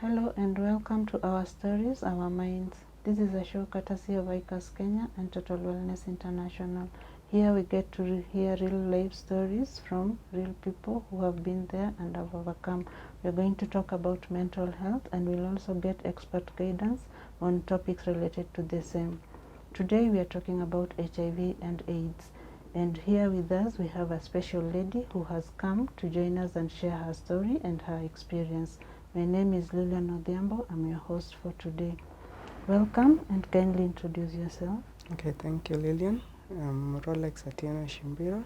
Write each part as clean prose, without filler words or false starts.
Hello and welcome to our stories, our minds. This is a show courtesy of ICAS Kenya and Total Wellness International. Here we get to hear real life stories from real people who have been there and have overcome. We're going to talk about mental health and we'll also get expert guidance on topics related to the same. Today we are talking about HIV and AIDS. And here with us we have a special lady who has come to join us and share her story and her experience. My name is Lilian Odhiambo. I'm your host for today. Welcome and kindly introduce yourself. Okay, thank you, Lilian. I'm Rolex Atiana Shimbiro.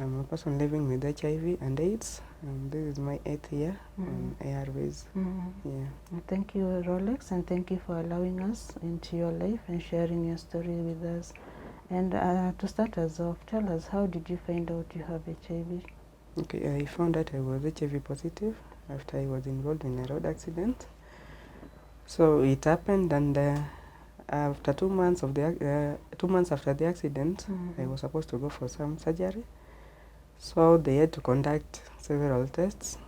I'm a person living with HIV and AIDS. This is my 8th year on ARVs. Yeah. Thank you, Rolex, and thank you for allowing us into your life and sharing your story with us. And to start us off, tell us, how did you find out you have HIV? Okay, I found out I was HIV positive after I was involved in a road accident. So it happened, and after 2 months of the 2 months after the accident, I was supposed to go for some surgery. So they had to conduct several tests,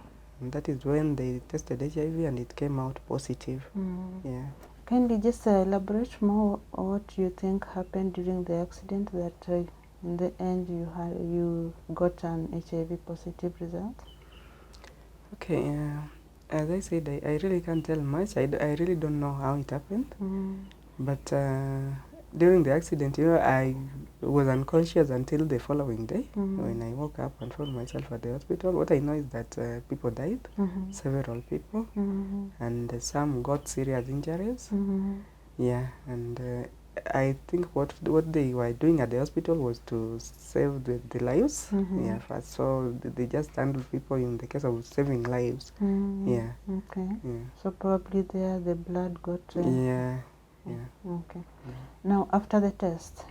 and that is when they tested HIV and it came out positive. Yeah. Kindly just elaborate more on what you think happened during the accident that in the end you got an HIV positive result. Okay, as I said, I really can't tell much. I really don't know how it happened. But during the accident, I was unconscious until the following day when I woke up and found myself at the hospital. What I know is that people died, several people, and some got serious injuries. Yeah, and I think what they were doing at the hospital was to save the lives. Yeah, first. So they just handled people in the case of saving lives. Yeah. Okay. Yeah. So probably there the blood got. Yeah. Yeah. Okay. Now after the test,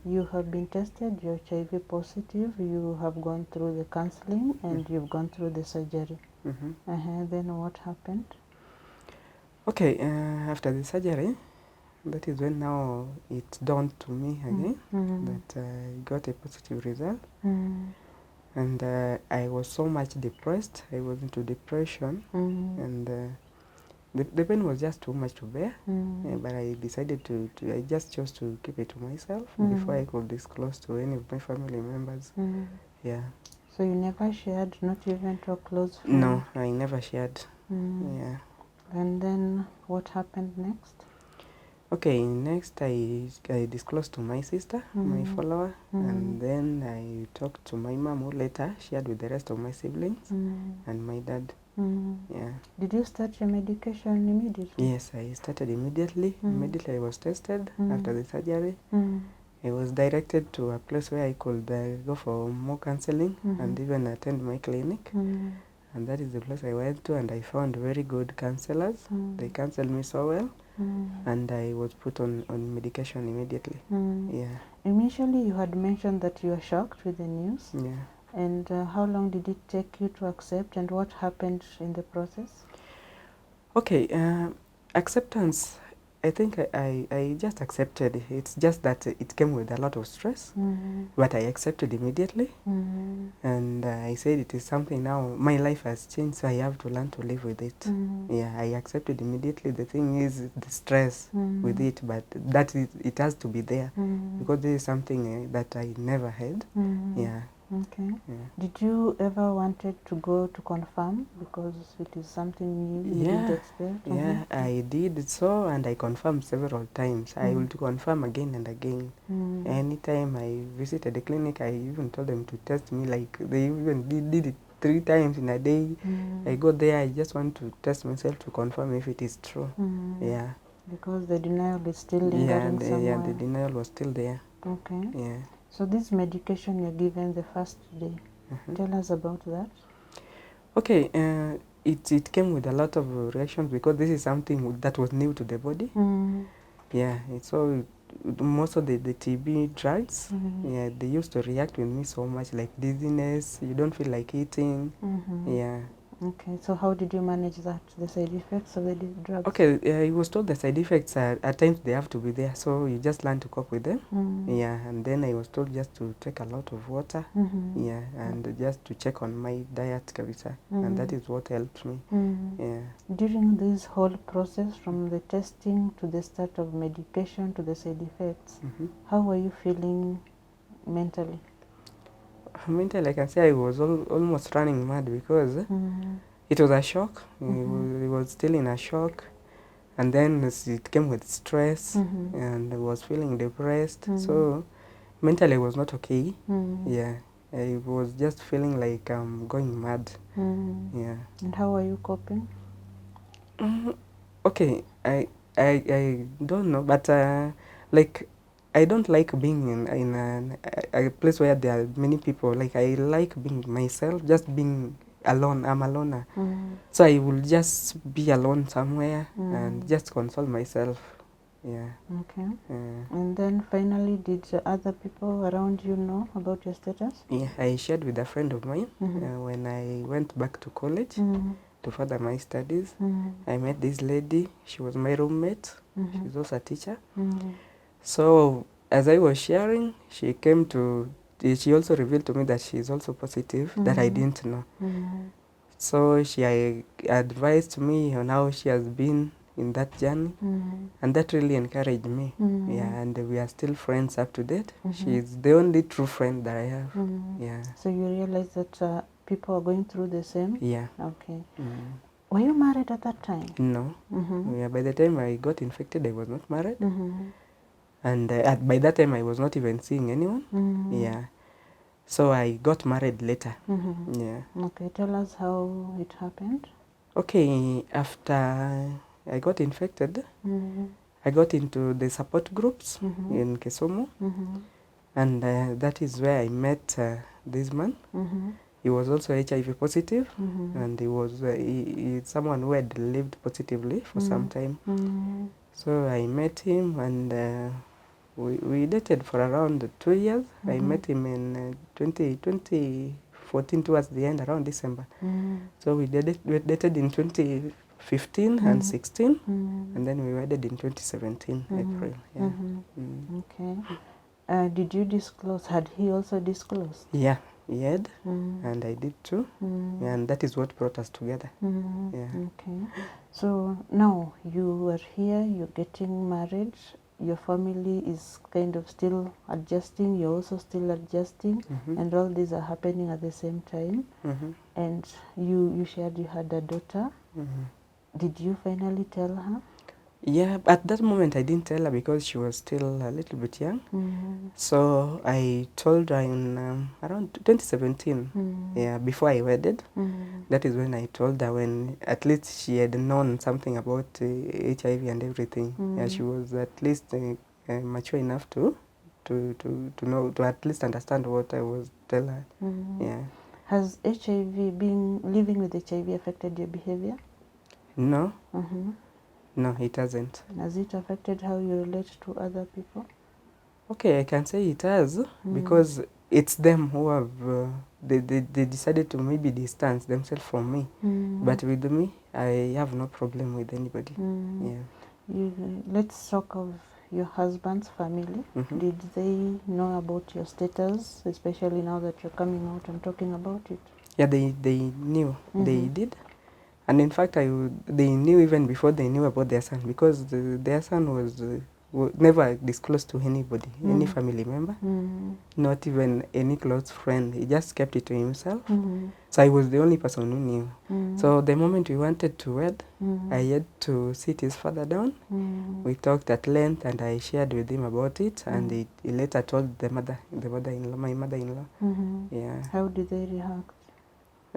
you have been tested. You're HIV positive. You have gone through the counseling and you've gone through the surgery. Then what happened? Okay. After the surgery, that is when now it dawned to me again that I got a positive result. And I was so much depressed. I was into depression, and the pain was just too much to bear. But I decided I just chose to keep it to myself before I could disclose to any of my family members. Yeah. So you never shared, not even to a close friend? No, I never shared. Yeah. And then what happened next? Okay, next I disclosed to my sister, my follower, and then I talked to my mom, who later shared with the rest of my siblings, and my dad. Yeah. Did you start your medication immediately? Yes, I started immediately. Immediately I was tested after the surgery. I was directed to a place where I could go for more counseling and even attend my clinic. And that is the place I went to, and I found very good counselors. They counseled me so well. And I was put on medication immediately. Yeah. Initially, you had mentioned that you were shocked with the news. Yeah. And how long did it take you to accept, and what happened in the process? Okay, acceptance, I think I just accepted. It's just that it came with a lot of stress, but I accepted immediately. And I said it is something now, my life has changed, so I have to learn to live with it. Yeah, I accepted immediately. The thing is the stress with it, but it has to be there because this is something that I never had. Yeah. Okay. Yeah. Did you ever wanted to go to confirm, because it is something new you didn't expect? Yeah, I did so, and I confirmed several times. I will confirm again and again. Anytime I visited the clinic, I even told them to test me. Like they even did it 3 times in a day. I go there, I just want to test myself to confirm if it is true. Yeah. Because the denial is still lingering somewhere. Yeah, the denial was still there. Okay. Yeah. So this medication you're given the first day, tell us about that. Okay, it came with a lot of reactions because this is something that was new to the body. Yeah, so most of the TB drugs, yeah, they used to react with me so much, like dizziness, you don't feel like eating. Yeah. Okay, so how did you manage that, the side effects of the drugs? Okay, he was told the side effects at times they have to be there, so you just learn to cope with them. Yeah, and then I was told just to take a lot of water. Yeah, and just to check on my diet, kabisa, and that is what helped me. Yeah. During this whole process, from the testing to the start of medication to the side effects, how were you feeling mentally? Mentally, I can say I was almost running mad because it was a shock. He was still in a shock, and then it came with stress, and I was feeling depressed. So mentally, I was not okay. Yeah, I was just feeling like I'm going mad. Yeah. And how are you coping? Okay, I don't know, but like I don't like being in a place where there are many people. Like I like being myself, just being alone. I'm a loner, so I will just be alone somewhere and just console myself. Yeah. Okay. And then finally, did other people around you know about your status? Yeah, I shared with a friend of mine when I went back to college to further my studies. I met this lady. She was my roommate. She's also a teacher. So as I was sharing, she also revealed to me that she is also positive, that I didn't know. So she advised me on how she has been in that journey, and that really encouraged me. Yeah, and we are still friends up to date. She is the only true friend that I have. Yeah. So you realize that people are going through the same? Yeah. Okay. Were you married at that time? No. Yeah, by the time I got infected, I was not married. And by that time, I was not even seeing anyone. Yeah. So I got married later. Yeah. Okay, tell us how it happened. Okay, after I got infected, I got into the support groups in Kisumu. And that is where I met this man. He was also HIV positive, and he was someone who had lived positively for some time. So I met him, and we dated for around 2 years. I met him in 2014 towards the end, around December. So we dated in 2015 and 16, and then we wedded in 2017, April. Yeah. Okay. Did you disclose? Had he also disclosed? Yeah, he had, and I did too. And that is what brought us together. Yeah. Okay. So now you are here, you're getting married, your family is kind of still adjusting, you're also still adjusting, and all these are happening at the same time. And you shared you had a daughter. Did you finally tell her? Yeah, at that moment I didn't tell her because she was still a little bit young. So I told her in around 2017, yeah, before I wedded. That is when I told her, when at least she had known something about HIV and everything. Yeah, she was at least mature enough to know, to at least understand what I was telling her. Yeah. Has HIV, being living with HIV, affected your behavior? No. No, it hasn't. Has it affected how you relate to other people? Okay, I can say it has, because it's them who have, they decided to maybe distance themselves from me. But with me, I have no problem with anybody. Yeah. Let's talk of your husband's family. Did they know about your status, especially now that you're coming out and talking about it? Yeah, they knew. They did. And in fact, they knew even before they knew about their son, because their son was never disclosed to anybody, any family member, not even any close friend. He just kept it to himself. So I was the only person who knew. So the moment we wanted to wed, I had to sit his father down. We talked at length, and I shared with him about it, and he later told the mother-in-law, my mother-in-law. Yeah. How did they react?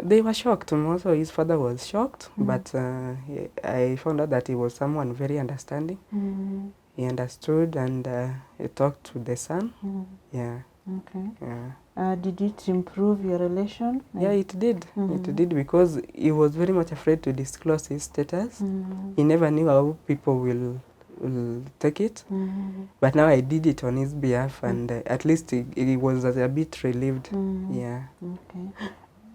They were shocked. Also, his father was shocked, but I found out that he was someone very understanding. He understood, and he talked to the son. Yeah. Okay. Yeah. Did it improve your relation? Yeah, it did. It did, because he was very much afraid to disclose his status. He never knew how people will take it. But now I did it on his behalf, and at least he was a bit relieved. Yeah. Okay.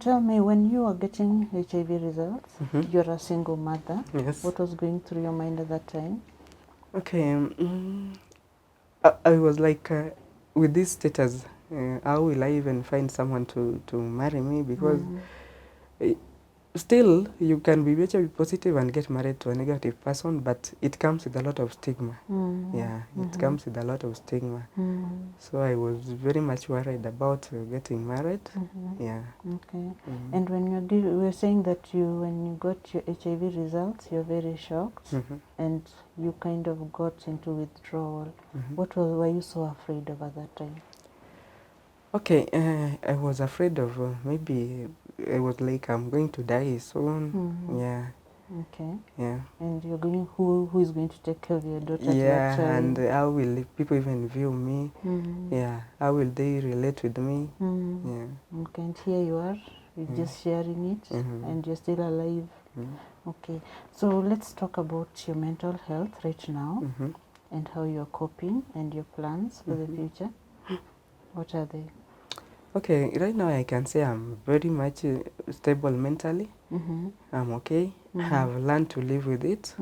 tell me, when you were getting HIV results, you're a single mother. Yes. What was going through your mind at that time? Okay. I was like, with this status, how will I even find someone to marry me? Because still, you can be HIV positive and get married to a negative person, but it comes with a lot of stigma. Yeah, it comes with a lot of stigma. So I was very much worried about getting married. Yeah. Okay. And when you were saying that when you got your HIV results, you're very shocked, and you kind of got into withdrawal. What were you so afraid of at that time? Okay, I was afraid of maybe I was like, I'm going to die soon. Yeah. Okay. Yeah. And you're going, who is going to take care of your daughter at that Yeah, time? and how will people even view me? Yeah, how will they relate with me? Yeah. Okay, and here you are, you're just sharing it, and you're still alive. Okay, so let's talk about your mental health right now, and how you're coping, and your plans for the future. What are they? Okay, right now I can say I'm very much stable mentally. I'm okay. I've learned to live with it.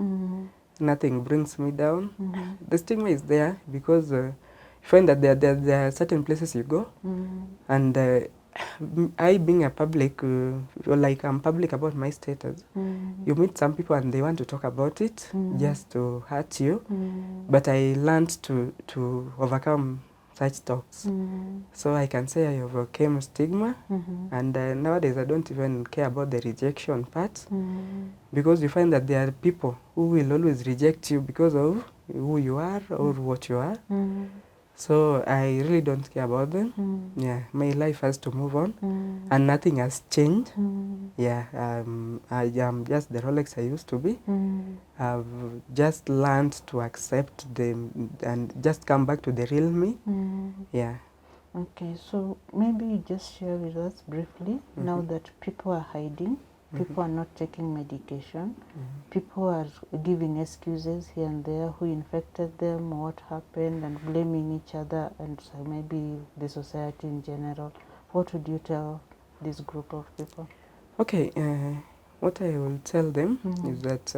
Nothing brings me down. The stigma is there because you find that there are certain places you go, and I being a public, like I'm public about my status, you meet some people and they want to talk about it just to hurt you, but I learned to overcome such talks. So I can say I overcame stigma, and nowadays I don't even care about the rejection part, because you find that there are people who will always reject you because of who you are or what you are. So I really don't care about them. Yeah, my life has to move on, and nothing has changed. Yeah, I am just the Rolex I used to be. I've just learned to accept them and just come back to the real me. Yeah. Okay, so maybe you just share with us briefly, now that people are hiding, people are not taking medication, people are giving excuses here and there, who infected them, what happened, and blaming each other, and so maybe the society in general. What would you tell this group of people? Okay, what I will tell them is that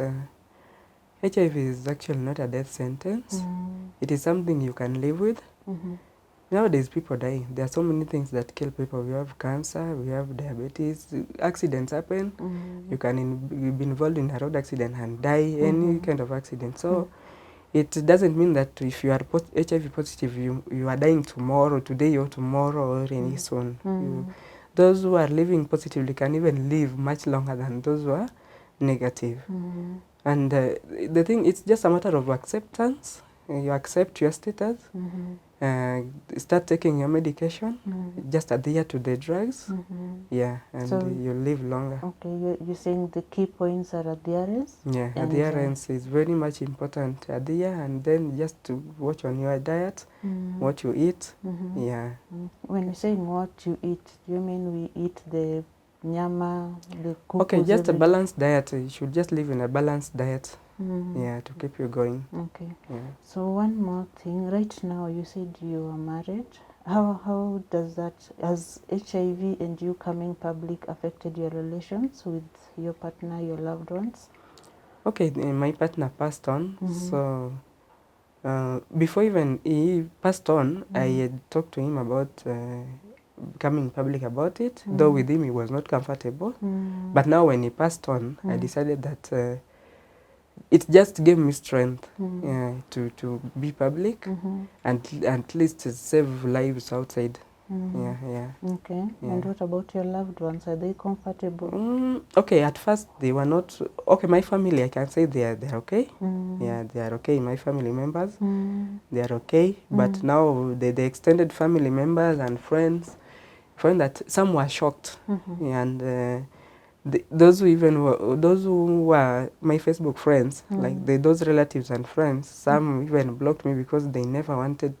HIV is actually not a death sentence. It is something you can live with. Nowadays, people die. There are so many things that kill people. We have cancer, we have diabetes, accidents happen. You can be involved in a road accident and die, any kind of accident. So it doesn't mean that if you are HIV positive, you are dying tomorrow, today or tomorrow or any soon. Those who are living positively can even live much longer than those who are negative. And the thing, it's just a matter of acceptance. You accept your status, start taking your medication, just adhere to the drugs, yeah, and So you live longer. Okay, you're saying the key points are adherence? Yeah, adherence is very much important. Adhere, and then just to watch on your diet, what you eat, yeah. When you're saying what you eat, do you mean we eat the nyama, the kukus? Okay, just a every day? balanced diet. You should just live in a balanced diet, yeah, to keep you going. Okay. Yeah. So one more thing. Right now, you said you are married. How does that, has HIV and you coming public affected your relations with your partner, your loved ones? Okay, my partner passed on, so before even he passed on, I had talked to him about becoming public about it, though with him he was not comfortable. But now when he passed on, I decided that it just gave me strength to be public and at least to save lives outside. Yeah. Okay. Yeah. And what about your loved ones? Are they comfortable? Okay, at first they were not okay. My family, I can say they're okay. Yeah, they are okay. My family members, they are okay. But now the extended family members and friends find that some were shocked, and those who were my Facebook friends, like those relatives and friends, some even blocked me because they never wanted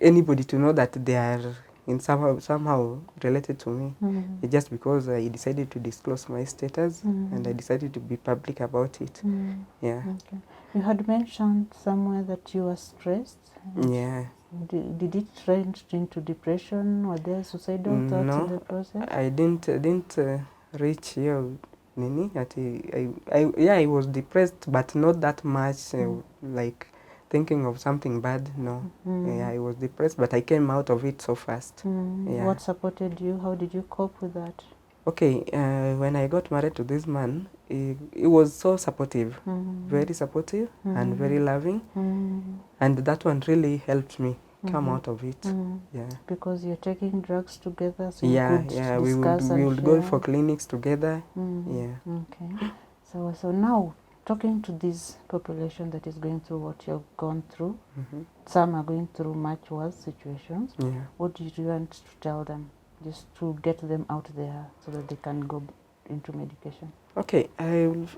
anybody to know that they are in somehow related to me. It's just because I decided to disclose my status and I decided to be public about it. Yeah. Okay. You had mentioned somewhere that you were stressed. Yeah. Did it trend into depression? Were there suicidal thoughts in the process? I didn't reach here. Nini, I was depressed, but not that much, like thinking of something bad. No, yeah, I was depressed, but I came out of it so fast. Yeah. What supported you? How did you cope with that? Okay, when I got married to this man, he was so supportive, very supportive and very loving, and that one really helped me come out of it. Yeah. Because you're taking drugs together, so Yeah, you could discuss we would and go share. for clinics together. Yeah. Okay. So now, talking to this population that is going through what you've gone through, some are going through much worse situations. Yeah. What do you want to tell them, just to get them out there so that they can go into medication? Okay,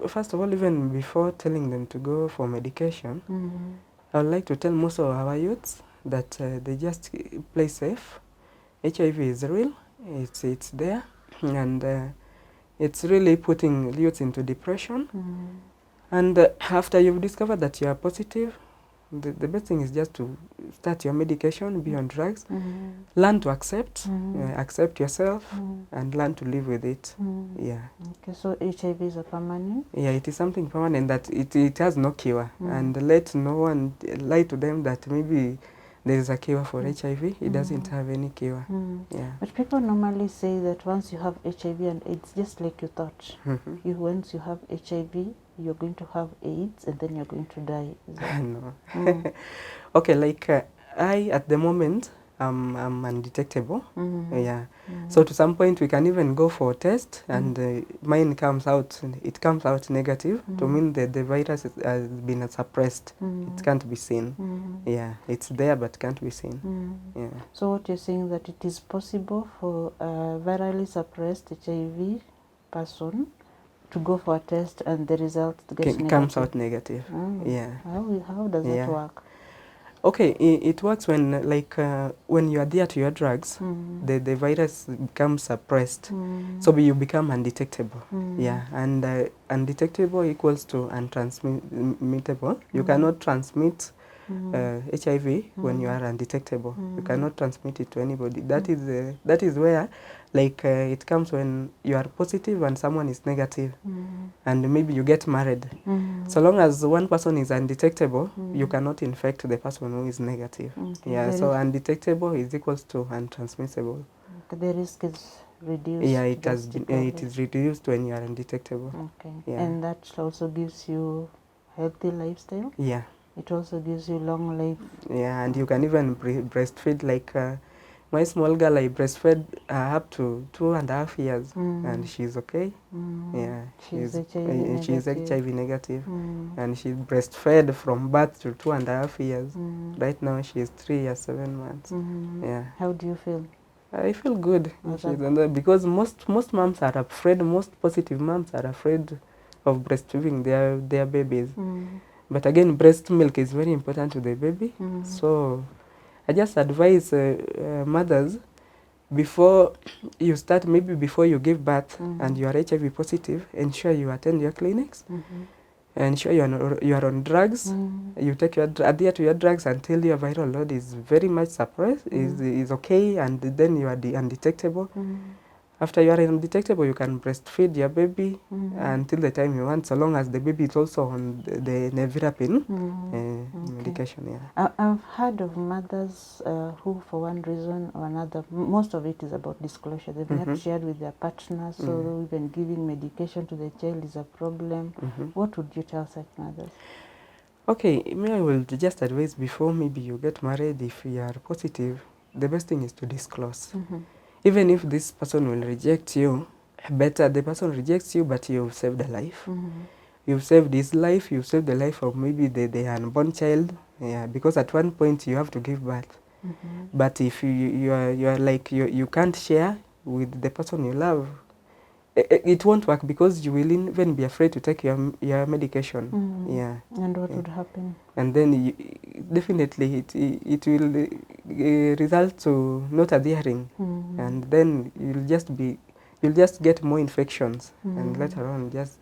first of all, even before telling them to go for medication, I would like to tell most of our youths that they just play safe. HIV is real, it's there, and it's really putting youths into depression. And after you've discovered that you are positive, the best thing is just to start your medication, be on drugs, learn to accept, accept yourself, and learn to live with it. Yeah. Okay, so HIV is a permanent? Yeah, it is something permanent that it has no cure. And let no one lie to them that maybe there is a cure for HIV. It doesn't have any cure. Yeah. But people normally say that once you have HIV and AIDS, just like you thought, once you have HIV, you're going to have AIDS and then you're going to die. No. Okay, like I, at the moment, I'm undetectable. Yeah. So to some point, we can even go for a test, and mine comes out. It comes out negative to mean that the virus has been suppressed. It can't be seen. Yeah, it's there but can't be seen. Yeah. So what you're saying, that it is possible for a virally suppressed HIV person to go for a test and the result comes out negative. Yeah. How does that work? Okay, it works when, like, when you adhere to your drugs, the virus becomes suppressed, so you become undetectable. Yeah, and undetectable equals to untransmittable. You cannot transmit HIV when you are undetectable. You cannot transmit it to anybody. That is where, like, it comes when you are positive and someone is negative, and maybe you get married. So long as one person is undetectable, you cannot infect the person who is negative. Yeah, so undetectable is equals to untransmissible. The risk is reduced. Yeah, it is reduced when you are undetectable. Okay. Yeah. And that also gives you healthy lifestyle? Yeah. It also gives you long life. Yeah, and you can even breastfeed. Like my small girl, I breastfed up to 2.5 years, and she's okay. Yeah, she's HIV negative, and she breastfed from birth to 2.5 years. Right now, she is 3 years 7 months. Yeah. How do you feel? I feel good, because most moms are afraid. Most positive moms are afraid of breastfeeding their babies. But again, breast milk is very important to the baby. So I just advise mothers, before you start, maybe before you give birth and you are HIV positive, ensure you attend your clinics, ensure you are on drugs. You take adhere to your drugs until your viral load is very much suppressed, is okay, and then you are undetectable. After you are undetectable, you can breastfeed your baby until the time you want, so long as the baby is also on the nevirapine medication. Yeah. I've heard of mothers who, for one reason or another, most of it is about disclosure. They've not shared with their partners, so even giving medication to the child is a problem. What would you tell such mothers? Okay, I will just advise, before maybe you get married, if you are positive, the best thing is to disclose. Even if this person will reject you, better the person rejects you, but you've saved a life. You've saved his life, you've saved the life of maybe the unborn child. Yeah, because at one point you have to give birth. But if you are like, you can't share with the person you love, it won't work, because you will even be afraid to take your medication. Yeah. And what would happen? And then definitely it will result to not adhering, and then you'll just get more infections, and later on just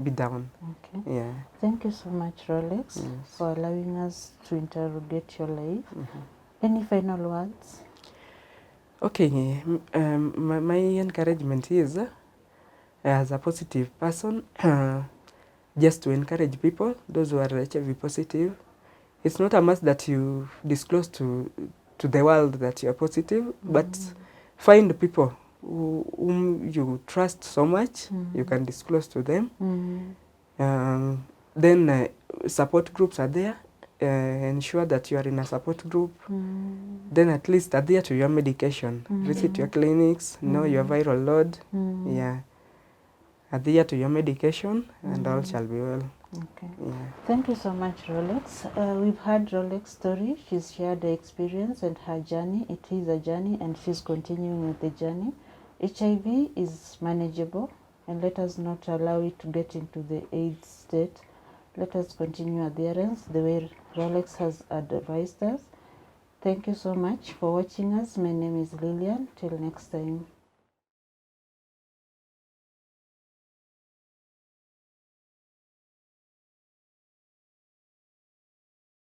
be down. Okay. Yeah. Thank you so much, Rolex, for allowing us to interrogate your life. Any final words? Okay, my encouragement is, as a positive person, just to encourage people, those who are HIV positive. It's not a must that you disclose to the world that you are positive, but find people whom you trust so much, you can disclose to them. Then support groups are there. Ensure that you are in a support group. Then at least adhere to your medication. Visit your clinics, know your viral load. Yeah. Adhere to your medication and all shall be well. Okay. Yeah. Thank you so much, Rolex. We've heard Rolex's story. She's shared the experience and her journey. It is a journey and she's continuing with the journey. HIV is manageable and let us not allow it to get into the AIDS state. Let us continue adherence the way Rolex has advised us. Thank you so much for watching us. My name is Lillian. Till next time.